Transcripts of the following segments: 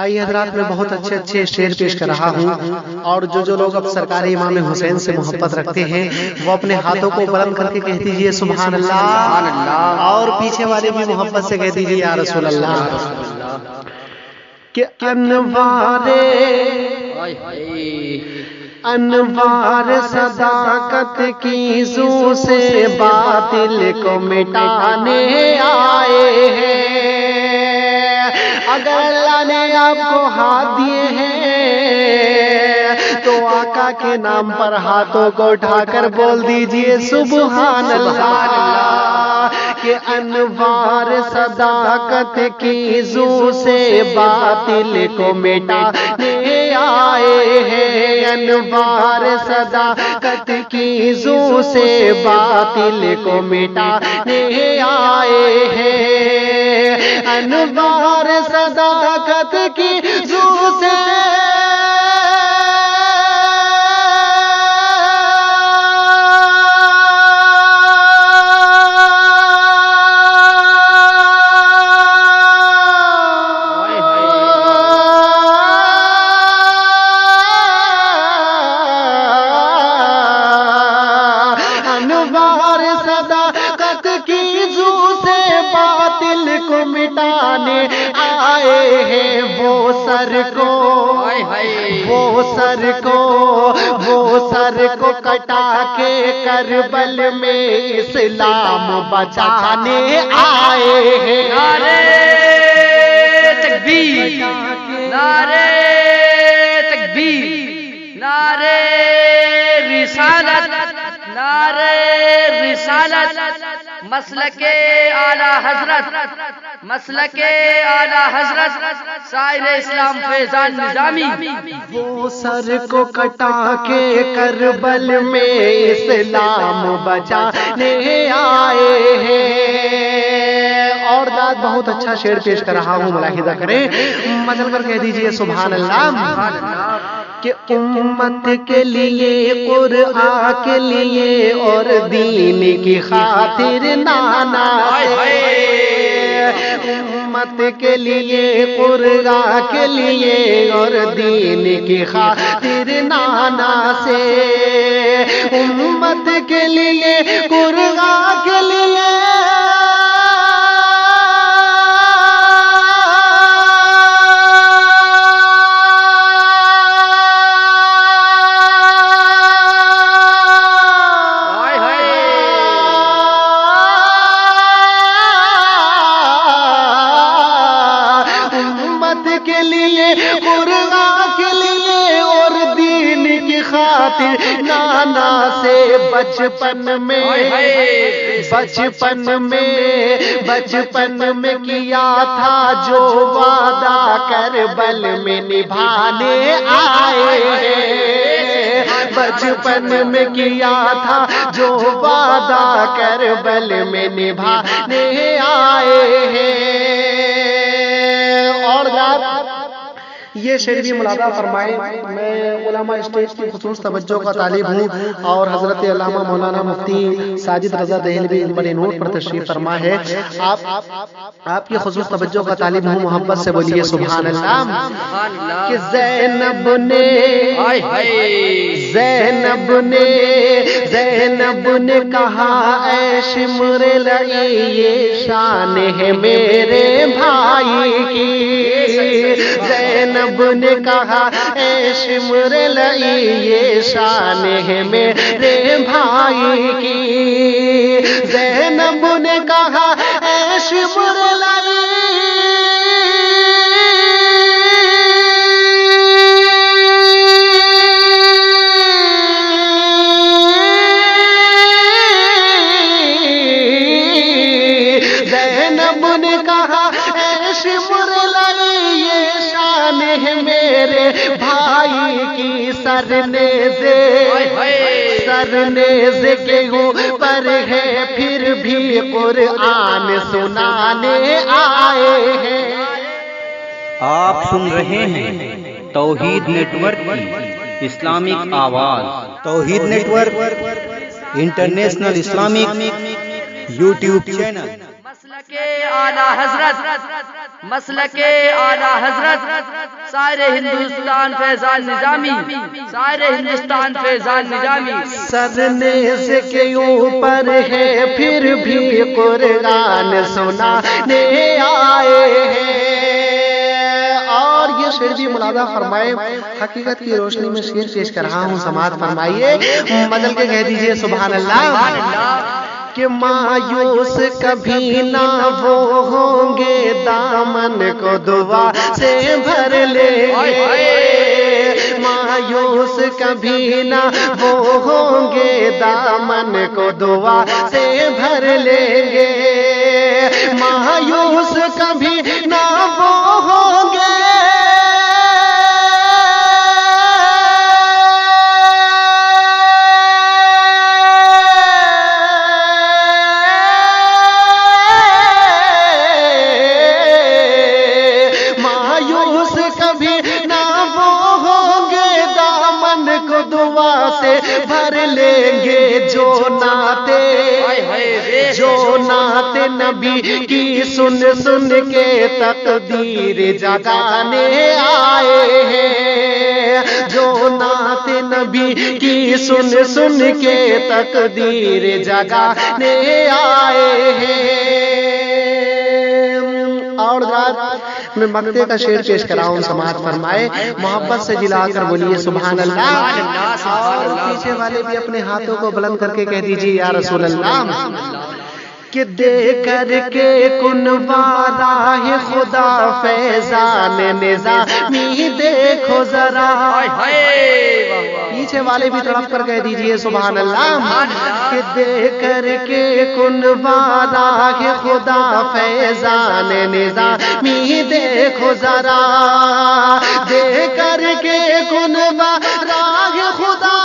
آئیے حضرات میں بہت اچھے شعر پیش کر رہا ہوں، اور جو لوگ اب سرکار امام حسین سے محبت رکھتے ہیں وہ اپنے ہاتھوں کو بلند کر کے کہہ دیجئے سبحان اللہ، اور پیچھے والے بھی محبت سے کہہ دیجئے یا رسول اللہ۔ کہ انوار صداقت کی زو سے باطل کو مٹانے آئے ہیں۔ اگر اللہ نے آپ کو ہاتھ دیے ہیں تو آقا کے نام پر ہاتھوں کو اٹھا کر بول دیجئے سبحان اللہ۔ کہ انوار صداقت کی زو سے باطل کو مٹانے آئے ہیں۔ انوار صداقت کی زو سے باطل کو مٹانے آئے ہیں۔ انوار صداقت کی زو سے آئے ہیں وہ سر کو کٹا کے کربل میں اسلام بچانے آئے ہیں۔ نعرے تکبیر، نعرے تکبیر، نعرے رسالت، نعرے رسالت، مسلک اعلی حضرت، مسلک اعلی حضرت سائر اسلام فیضان نظامی۔ وہ سر کو کٹا کے کربل میں اسلام بچانے آئے ہیں۔ اور داد بہت اچھا شعر پیش کر رہا ہوں، ملاحظہ کریں، مچل کر کہہ دیجئے سبحان اللہ۔ کہ امت کے لیے، قرآن کے لیے اور دین کی خاطر نانا سے، امت کے لیے، قرآن کے لیے اور دین کی خاطر نانا سے، امت کے لیے، قرآن کے لیے نانا سے بچپن میں کیا تھا جو وعدہ کربل میں نبھانے آئے ہیں۔ بچپن میں کیا تھا جو وعدہ کربل میں نبھانے آئے ہیں۔ اور یہ شعر بھی ملاحظہ فرمائیں، میں علماء اسٹیج کی خصوص توجہ کا طالب ہوں، اور حضرت علامہ مولانا مفتی ساجد رضا دہلوی بڑے نوٹ پر تشریف فرما ہے، آپ کی خصوص توجہ کا طالب ہوں، محبت سے بولیے سبحان اللہ۔ کہ زینب نے کہا اے شمر لئی یہ شان ہے میرے بھائی کی، زینب نے کہا اے شمر لئی یہ شان ہے میرے بھائی کی، زینب نے کہا اے شمر لئی بھائی کی، سرنیز کے اوپر ہے پھر بھی قرآن سنانے آئے ہیں۔ آپ سن رہے ہیں توحید نیٹ ورک کی اسلامک آواز۔ Tawheed network international Islamic YouTube channel. مسلک اعلی حضرت مسلک اعلی حضرت سارے ہندوستان فیضان نظامی سارے ہندوستان فیضان نظامی سر نیز کے اوپر ہے پھر بھی قرآن سنانے آئے ہیں۔ اور یہ شعر بھی ملاحظہ فرمائے، حقیقت کی روشنی میں شعر پیش کر رہا ہوں، سماعت فرمائیے، بدل کے کہہ دیجئے سبحان اللہ۔ کہ مایوس کبھی نہ وہ ہوں گے، دامن کو دعا سے بھر لیں گے۔ مایوس کبھی نہ وہ ہوں گے، دامن کو دعا سے بھر لیں گے۔ مایوس کبھی نہ وہ ہوں گے، بھر لیں گے جو نعت نبی کی سن سن کے تقدیر جگانے آئے ہیں۔ جو نعت نبی کی سن سن کے تقدیر جگانے آئے ہیں۔ اور رات میں مقطع کا شعر پیش کر رہا ہوں، سماعت فرمائے، محبت سے جلا کر بولیے سبحان اللہ۔ اور پیچھے والے بھی اپنے ہاتھوں کو بلند کر کے کہہ دیجیے یا رسول اللہ۔ کہ دے کر کے کنوارا ہے خدا فیضان نظامی دیکھو ذرا۔ پیچھے والے بھی تڑپ کر کہہ دیجئے سبحان اللہ۔ کہ دے کر کے کنوارا ہے خدا فیضان نظامی دیکھو ذرا۔ دے کر کے کنوارا ہے خدا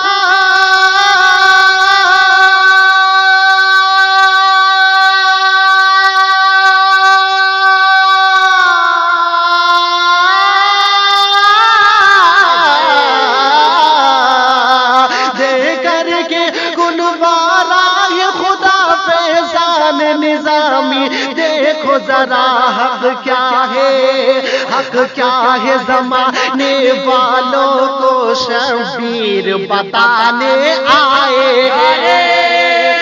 نظامی دیکھو ذرا۔ حق کیا ہے، حق کیا ہے، زمانے والوں کو شبیر بتانے آئے ہیں۔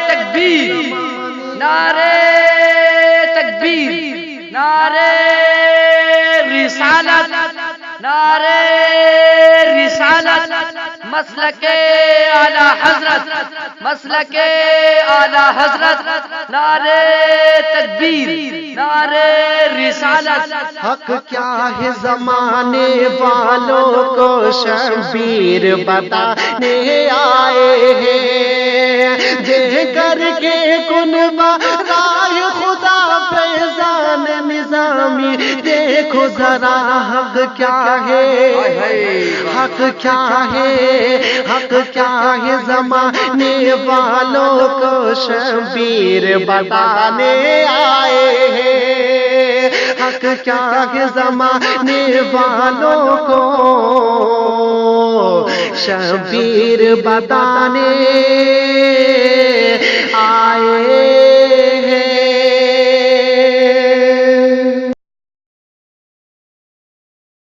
تکبیر، نعرہ تکبیر، نعرہ رسالت، نعرہ رسالت، مسلک اعلی حضرت، مسلک اعلی حضرت، نعرہ تکبیر، نعرہ رسالت۔ حق کیا ہے، زمانے والوں کو شبیر بتانے آئے ہیں۔ دے کر کے کنوہ رائے خدا فیضان نظامی دیکھو ذرا۔ حق کیا ہے، حق کیا ہے، حق کیا ہے، زمانے والوں کو شبیر بتانے آئے ہیں۔ حق کیا ہے، زمانے والوں کو شبیر بتانے آئے